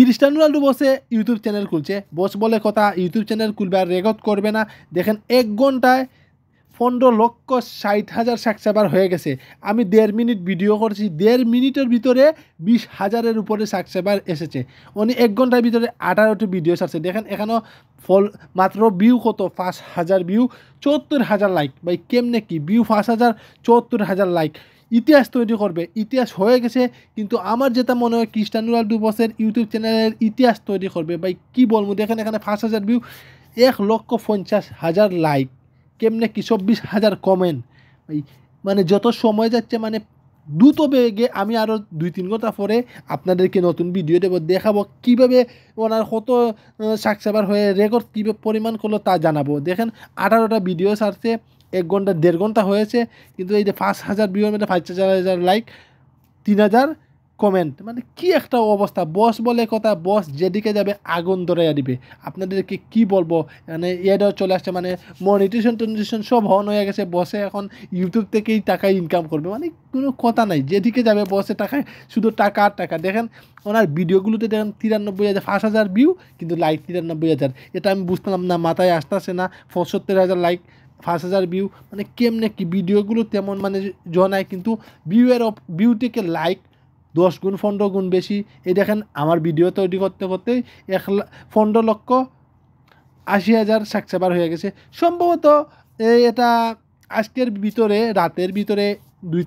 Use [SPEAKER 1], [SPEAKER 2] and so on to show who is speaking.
[SPEAKER 1] Cristiano Ronaldo বসে YouTube channel খুলছে, বস বলে কথা ইউটিউব চ্যানেল খুলবে আর রেকর্ড করবে না। দেখেন 1 ঘন্টায় 15,60,000 সাবস্ক্রাইবার হয়ে গেছে। আমি 1.5 মিনিট ভিডিও করছি, 1.5 মিনিটের ভিতরে 20,000-এর উপরে সাবস্ক্রাইবার এসেছে। উনি 1 ঘন্টার ভিতরে 18টি ভিডিও ছাড়ছে। দেখেন এখানেও মাত্র ভিউ কত, 5,000 ভিউ, 74,000 লাইক। ভাই কেমনে কি ভিউ 5,000, 74,000 লাইক, ইতিহাস তৈরি করবে। ইতিহাস হয়ে গেছে, কিন্তু আমার যেটা মনে হয় ক্রিস্টিয়ানো রোনাল্ডো বসের ইউটিউব চ্যানেলের ইতিহাস তৈরি করবে। ভাই কী বলবো, দেখেন এখানে 5,000 ভিউ, 1,50,000 লাইক, কেমনে কি 24,000 কমেন্ট। মানে যত সময় যাচ্ছে মানে দ্রুত বেগে আমি আরও 2-3 ঘন্টা পরে আপনাদেরকে নতুন ভিডিও দেবো, দেখাবো কীভাবে ওনার কত সাবস্ক্রাইবার হয়ে রেকর্ড কীভাবে পরিমাণ করলো তা জানাবো। দেখেন 18টা ভিডিও ছাড়ছে, 1 ঘন্টা 1.5 ঘন্টা হয়েছে, কিন্তু এই যে 5,000 ভিউর মধ্যে 5,000 লাইক, 3,000 কমেন্ট, মানে কি একটা অবস্থা। বস বলে কথা, বস যেদিকে যাবে আগুন ধরাইয়া দিবে। আপনাদেরকে কি বলবো, মানে এটাও চলে আসছে, মানে মনিটেশন সব অন হয়ে গেছে। বসে এখন ইউটিউব থেকেই টাকা ইনকাম করবে, মানে কোনো কথা নাই, যেদিকে যাবে বসে টাকায় শুধু টাকা আর টাকা। দেখেন ওনার ভিডিওগুলোতে দেখেন 93,000, 5,000 ভিউ, কিন্তু লাইক 93,000। এটা আমি বুঝতাম না, মাথায় আসতেছে না। 75,000 লাইক, 5,000 ভিউ, মানে কেমনে কি ভিডিওগুলো তেমন মানে জনায়, কিন্তু ভিউ থেকে লাইক 10 গুণ 15 গুণ বেশি। এই দেখেন আমার ভিডিও তৈরি করতে করতেই 15,80,000 সাবস্ক্রাইবার হয়ে গেছে। সম্ভবত এটা আজকের ভিতরে, রাতের ভিতরে 2